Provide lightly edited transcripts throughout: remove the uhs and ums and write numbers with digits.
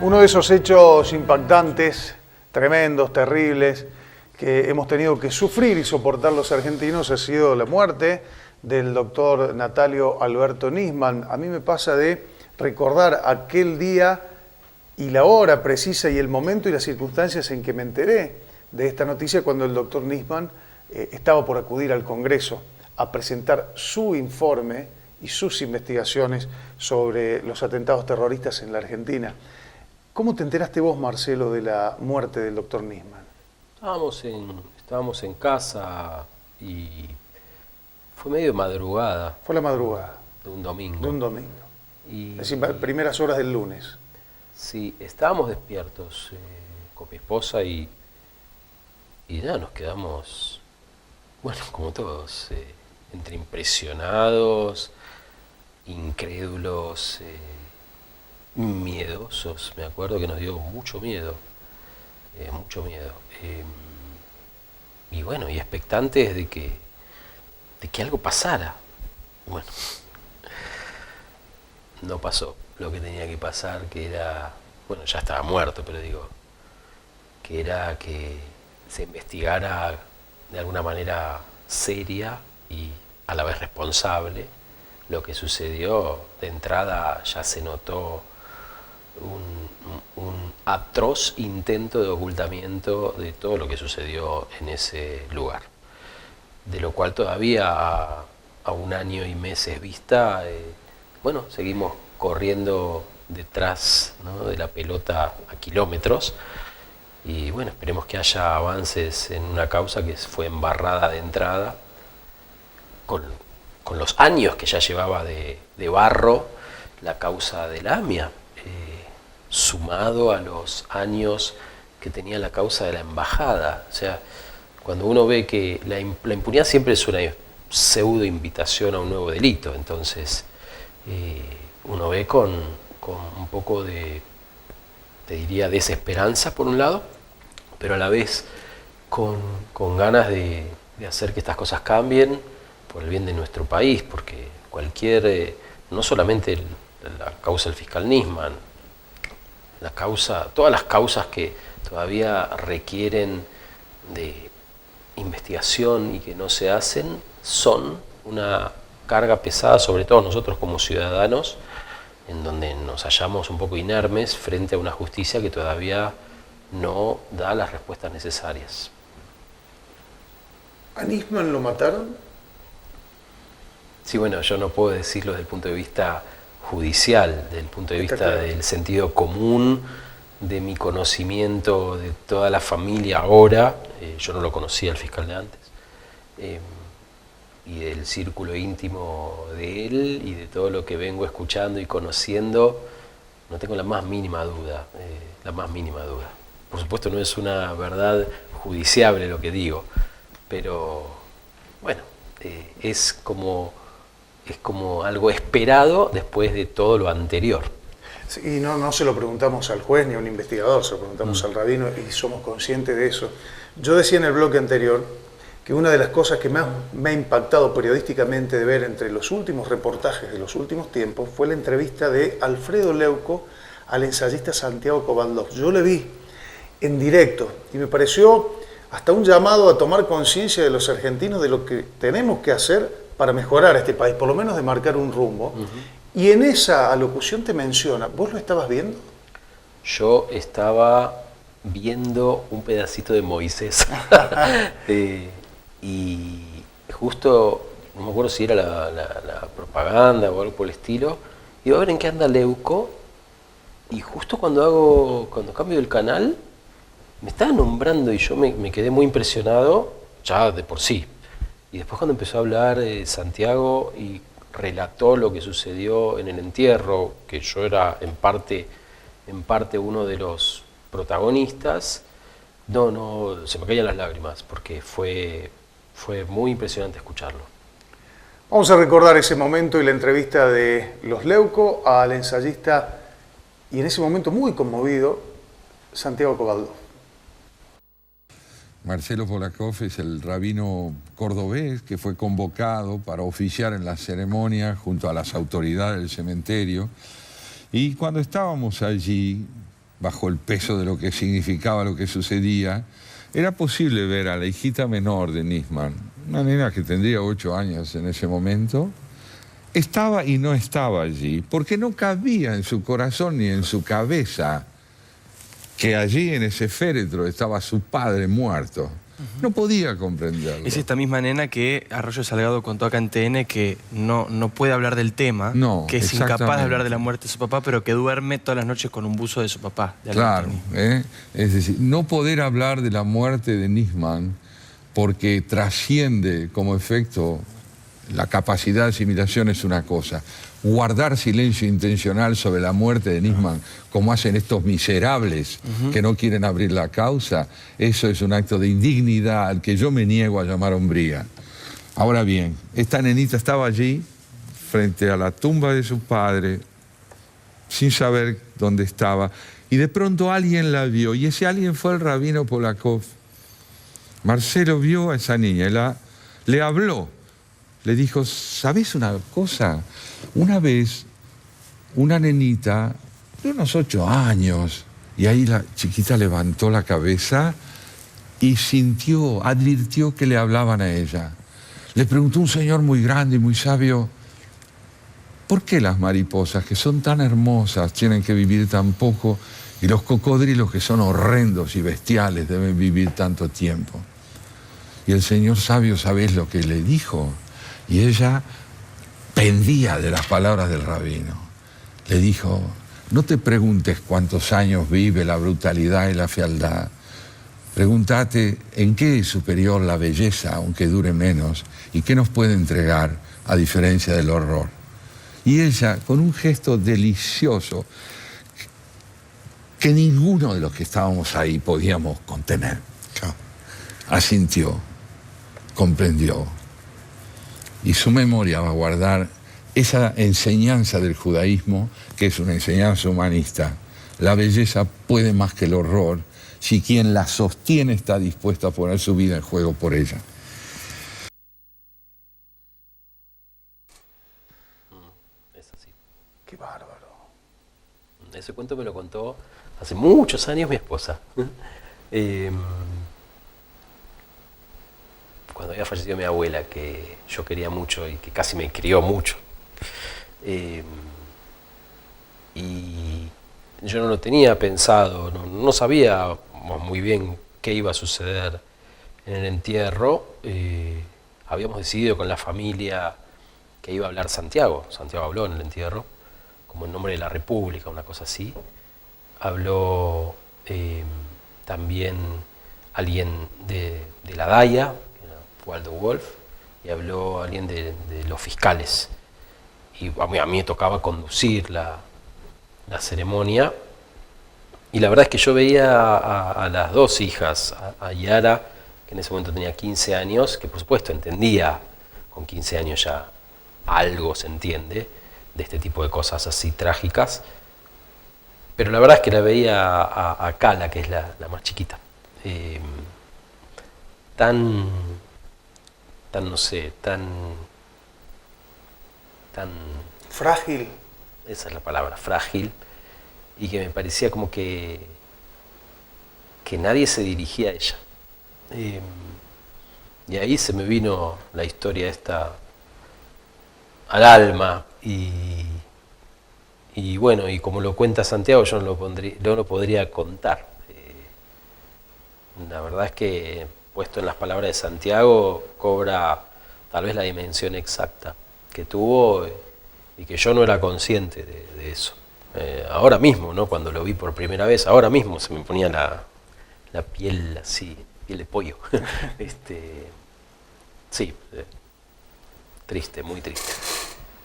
Uno de esos hechos impactantes, tremendos, terribles, que hemos tenido que sufrir y soportar los argentinos ha sido la muerte del doctor Natalio Alberto Nisman. A mí me pasa de recordar aquel día y la hora precisa y el momento y las circunstancias en que me enteré de esta noticia cuando el doctor Nisman estaba por acudir al Congreso a presentar su informe y sus investigaciones sobre los atentados terroristas en la Argentina. ¿Cómo te enteraste vos, Marcelo, de la muerte del doctor Nisman? Estábamos en casa y fue medio madrugada. Fue la madrugada. De un domingo. De un domingo. Y, es decir, primeras horas del lunes. Sí, estábamos despiertos con mi esposa y ya nos quedamos, bueno, como todos, entre impresionados, incrédulos, miedosos. Me acuerdo que nos dio mucho miedo, mucho miedo. Y bueno, y expectantes de que algo pasara. Bueno, no pasó lo que tenía que pasar, que era, bueno, ya estaba muerto, pero digo, que era que se investigara de alguna manera seria y a la vez responsable lo que sucedió. De entrada ya se notó un atroz intento de ocultamiento de todo lo que sucedió en ese lugar, de lo cual todavía a un año y meses vista, bueno, seguimos corriendo detrás, ¿no?, de la pelota a kilómetros, y bueno, esperemos que haya avances en una causa que fue embarrada de entrada con los años que ya llevaba de barro la causa de la AMIA, sumado a los años que tenía la causa de la embajada. O sea, cuando uno ve que la impunidad siempre es una pseudo invitación a un nuevo delito, entonces uno ve con un poco de, te diría, desesperanza por un lado, pero a la vez con ganas de hacer que estas cosas cambien por el bien de nuestro país, porque no solamente la causa del fiscal Nisman, todas las causas que todavía requieren de investigación y que no se hacen, son una carga pesada, sobre todo nosotros como ciudadanos, en donde nos hallamos un poco inermes frente a una justicia que todavía no da las respuestas necesarias. ¿A Nisman lo mataron? Sí, bueno, yo no puedo decirlo desde el punto de vista judicial, desde el punto de vista del sentido común, de mi conocimiento de toda la familia ahora. Yo no lo conocía al fiscal de antes, y del círculo íntimo de él y de todo lo que vengo escuchando y conociendo, no tengo la más mínima duda, Por supuesto no es una verdad judiciable lo que digo, pero bueno, es como algo esperado después de todo lo anterior. Sí, y no se lo preguntamos al juez ni a un investigador, se lo preguntamos al rabino y somos conscientes de eso. Yo decía en el bloque anterior que una de las cosas que más me ha impactado periodísticamente de ver entre los últimos reportajes de los últimos tiempos fue la entrevista de Alfredo Leuco al ensayista Santiago Kovaldov. Yo le vi en directo y me pareció hasta un llamado a tomar conciencia de los argentinos de lo que tenemos que hacer para mejorar este país, por lo menos de marcar un rumbo. Y en esa alocución te menciona, ¿vos lo estabas viendo? Yo estaba viendo un pedacito de Moisés. Y justo, no me acuerdo si era la propaganda o algo por el estilo, iba a ver en qué anda Leuco, y justo cuando cambio el canal, me estaba nombrando y yo me quedé muy impresionado, ya de por sí. Y después cuando empezó a hablar Santiago y relató lo que sucedió en el entierro, que yo era en parte uno de los protagonistas, no, se me caían las lágrimas, porque fue muy impresionante escucharlo. Vamos a recordar ese momento y la entrevista de los Leuco al ensayista, y en ese momento muy conmovido, Santiago Kovaldov. Marcelo Polakov es el rabino cordobés que fue convocado para oficiar en la ceremonia junto a las autoridades del cementerio Y cuando estábamos allí, bajo el peso de lo que significaba lo que sucedía, era posible ver a la hijita menor de Nisman, una nena que tendría 8 años en ese momento, estaba y no estaba allí, porque no cabía en su corazón ni en su cabeza que allí en ese féretro estaba su padre muerto. No podía comprenderlo. Es esta misma nena que Arroyo Salgado contó acá en TN que no puede hablar del tema, No, que es incapaz de exactamente. hablar de la muerte de su papá, pero que duerme todas las noches con un buzo de su papá. De Claro, Albertoni. es decir, no poder hablar de la muerte de Nisman porque trasciende como efecto la capacidad de asimilación es una cosa. Guardar silencio intencional sobre la muerte de Nisman, como hacen estos miserables que no quieren abrir la causa, eso es un acto de indignidad al que yo me niego a llamar hombría. Ahora bien, esta nenita estaba allí, frente a la tumba de su padre, sin saber dónde estaba, y de pronto alguien la vio, y ese alguien fue el rabino Polakov. Marcelo vio a esa niña, le habló, le dijo, ¿sabes una cosa? Una vez, una nenita de unos 8 años, y ahí la chiquita levantó la cabeza y sintió, advirtió que le hablaban a ella. Le preguntó un señor muy grande y muy sabio, ¿por qué las mariposas, que son tan hermosas, tienen que vivir tan poco, y los cocodrilos, que son horrendos y bestiales, deben vivir tanto tiempo? Y el señor sabio, ¿sabés lo que le dijo? Y ella pendía de las palabras del rabino. Le dijo, no te preguntes cuántos años vive la brutalidad y la fealdad. Pregúntate en qué es superior la belleza, aunque dure menos, y qué nos puede entregar a diferencia del horror. Y ella, con un gesto delicioso, que ninguno de los que estábamos ahí podíamos contener, asintió, comprendió. Y su memoria va a guardar esa enseñanza del judaísmo, que es una enseñanza humanista. La belleza puede más que el horror, si quien la sostiene está dispuesto a poner su vida en juego por ella. Es así. Qué bárbaro. Ese cuento me lo contó hace muchos años mi esposa. Cuando había fallecido mi abuela, que yo quería mucho y que casi me crió mucho. Y yo no lo tenía pensado, no sabía muy bien qué iba a suceder en el entierro. Habíamos decidido con la familia que iba a hablar Santiago. Santiago habló en el entierro, como en nombre de la República, una cosa así. Habló también alguien de la DAIA, Waldo Wolf, y habló alguien de los fiscales. Y a mí me tocaba conducir la ceremonia. Y la verdad es que yo veía a las dos hijas, a Yara, que en ese momento tenía 15 años, que por supuesto entendía, con 15 años ya algo se entiende de este tipo de cosas así trágicas. Pero la verdad es que la veía a Cala, que es la más chiquita, tan no sé, tan Frágil. esa es la palabra, frágil, y que me parecía como que nadie se dirigía a ella. Y ahí se me vino la historia esta al alma, y bueno, y como lo cuenta Santiago, yo no lo podría contar. La verdad es que, puesto en las palabras de Santiago, cobra tal vez la dimensión exacta que tuvo, y que yo no era consciente de eso. Ahora mismo, ¿no? Cuando lo vi por primera vez, ahora mismo se me ponía la piel así, piel de pollo. Sí, triste, muy triste.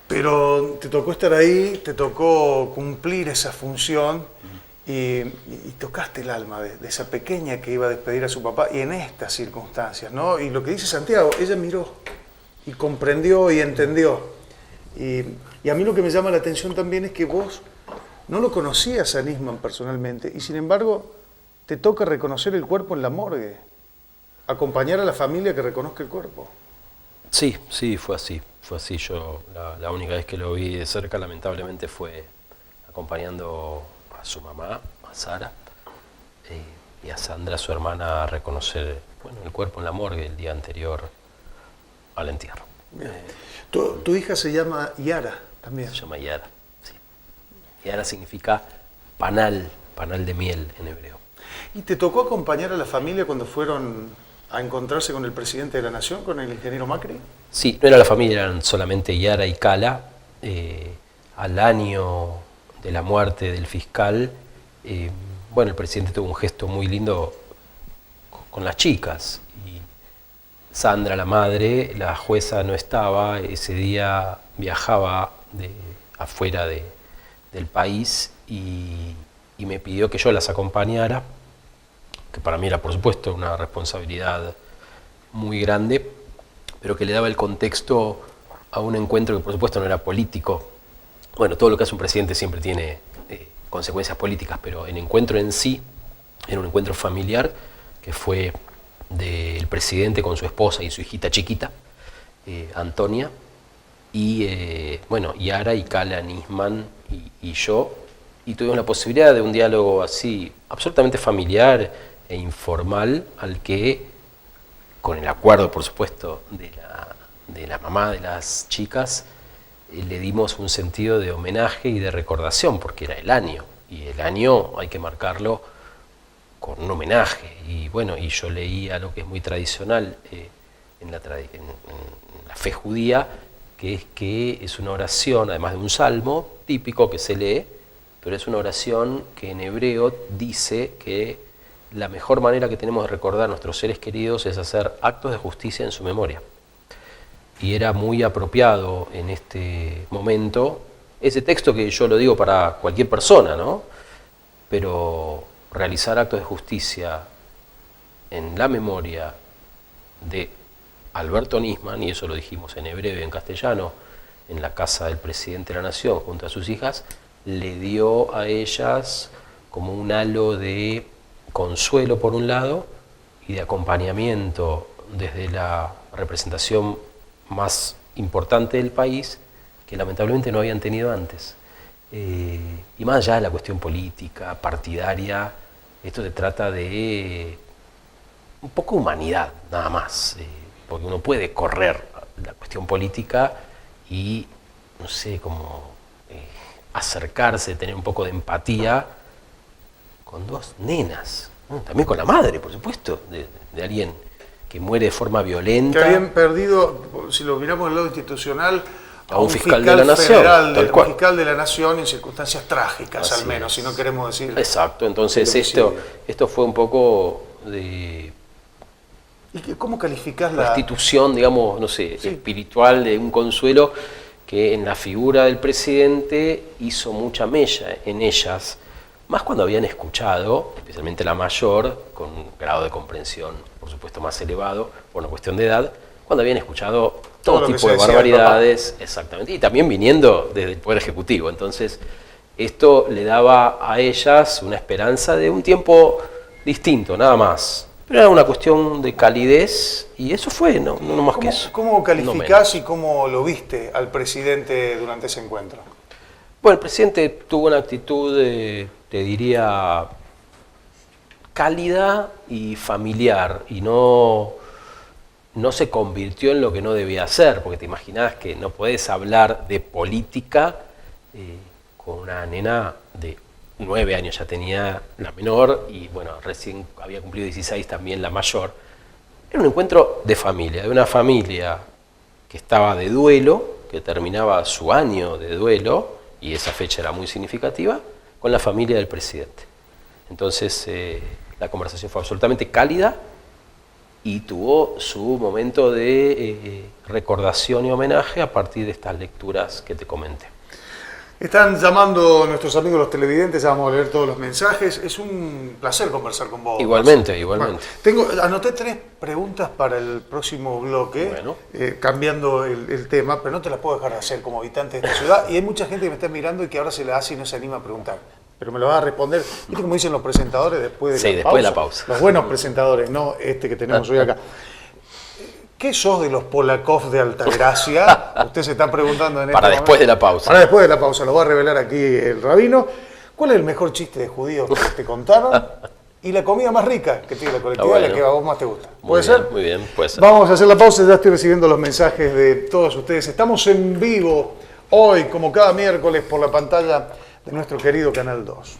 Pero te tocó estar ahí, te tocó cumplir esa función y tocaste el alma de esa pequeña que iba a despedir a su papá y en estas circunstancias, ¿no? Y lo que dice Santiago, ella miró y comprendió y entendió. Y a mí lo que me llama la atención también es que vos no lo conocías a Nisman personalmente y sin embargo te toca reconocer el cuerpo en la morgue, acompañar a la familia que reconozca el cuerpo. Sí, fue así. Yo la única vez que lo vi de cerca, lamentablemente, fue acompañando a su mamá, a Sara, y a Sandra, su hermana, a reconocer el cuerpo en la morgue el día anterior al entierro. Tu hija se llama Yara también. Se llama Yara, sí. Yara significa panal, panal de miel en hebreo. ¿Y te tocó acompañar a la familia cuando fueron a encontrarse con el presidente de la Nación, con el ingeniero Macri? Sí, no era la familia, eran solamente Yara y Cala. Al año de la muerte del fiscal, el presidente tuvo un gesto muy lindo con las chicas. Y Sandra, la madre, la jueza no estaba, ese día viajaba afuera del país y me pidió que yo las acompañara, que para mí era, por supuesto, una responsabilidad muy grande, pero que le daba el contexto a un encuentro que, por supuesto, no era político. Bueno, todo lo que hace un presidente siempre tiene consecuencias políticas, pero el encuentro en sí era un encuentro familiar que fue del presidente con su esposa y su hijita chiquita, Antonia, y Yara y Cala Nisman y yo, y tuvimos la posibilidad de un diálogo así, absolutamente familiar e informal, al que, con el acuerdo, por supuesto, de la mamá de las chicas, le dimos un sentido de homenaje y de recordación, porque era el año, y el año hay que marcarlo con un homenaje. Y yo leía lo que es muy tradicional en la fe judía, que es una oración, además de un salmo típico que se lee, pero es una oración que en hebreo dice que la mejor manera que tenemos de recordar a nuestros seres queridos es hacer actos de justicia en su memoria. Y era muy apropiado en este momento ese texto, que yo lo digo para cualquier persona, ¿no? Pero realizar actos de justicia en la memoria de Alberto Nisman, y eso lo dijimos en hebreo y en castellano, en la casa del presidente de la Nación junto a sus hijas, le dio a ellas como un halo de consuelo por un lado y de acompañamiento desde la representación más importante del país, que lamentablemente no habían tenido antes. Y más allá de la cuestión política, partidaria, esto se trata de un poco humanidad, nada más, porque uno puede correr la cuestión política y, no sé, como acercarse, tener un poco de empatía con dos nenas, ¿no? También con la madre, por supuesto, de alguien que muere de forma violenta. Que habían perdido, si lo miramos del lado institucional, a un fiscal de la Nación, tal cual. Un fiscal de la Nación en circunstancias trágicas, Así al menos, es. si no queremos decir... Exacto, entonces esto fue un poco de ¿Y cómo calificás la restitución, digamos, no sé, Sí. espiritual, de un consuelo que en la figura del presidente hizo mucha mella en ellas, más cuando habían escuchado, especialmente la mayor, con un grado de comprensión, por supuesto, más elevado, por una cuestión de edad, cuando habían escuchado Todo lo todo que tipo se de decía barbaridades, exactamente, y también viniendo desde el Poder Ejecutivo. Entonces, esto le daba a ellas una esperanza de un tiempo distinto, nada más. Pero era una cuestión de calidez, y eso fue, no más que eso. ¿Cómo No calificás menos. y cómo lo viste al presidente durante ese encuentro? Bueno, el presidente tuvo una actitud, te diría, cálida y familiar, y no se convirtió en lo que no debía ser, porque te imaginás que no podés hablar de política con una nena de 9 años, ya tenía la menor, y bueno, recién había cumplido 16 también la mayor. Era un encuentro de familia, de una familia que estaba de duelo, que terminaba su año de duelo, y esa fecha era muy significativa, con la familia del presidente. Entonces la conversación fue absolutamente cálida y tuvo su momento de recordación y homenaje a partir de estas lecturas que te comenté. Están llamando nuestros amigos los televidentes, ya vamos a leer todos los mensajes. Es un placer conversar con vos. Igualmente. Bueno, anoté 3 preguntas para el próximo bloque, Bueno. Cambiando el tema, pero no te las puedo dejar de hacer como habitante de esta ciudad. Y hay mucha gente que me está mirando y que ahora se la hace y no se anima a preguntar. Pero me lo va a responder. ¿Viste cómo dicen los presentadores después de Sí, la después pausa? de la pausa. Los buenos presentadores, no este que tenemos hoy acá. ¿qué sos de los Polakov de Altagracia? Usted se está preguntando en este Para después de la pausa. Para después de la pausa, lo va a revelar aquí el rabino. ¿Cuál es el mejor chiste de judíos que te contaron? Y la comida más rica que tiene la colectividad, bueno. la que a vos más te gusta. ¿Puede Muy bien, ser? muy bien, puede ser. Vamos a hacer la pausa, ya estoy recibiendo los mensajes de todos ustedes. Estamos en vivo hoy, como cada miércoles, por la pantalla de nuestro querido Canal 2.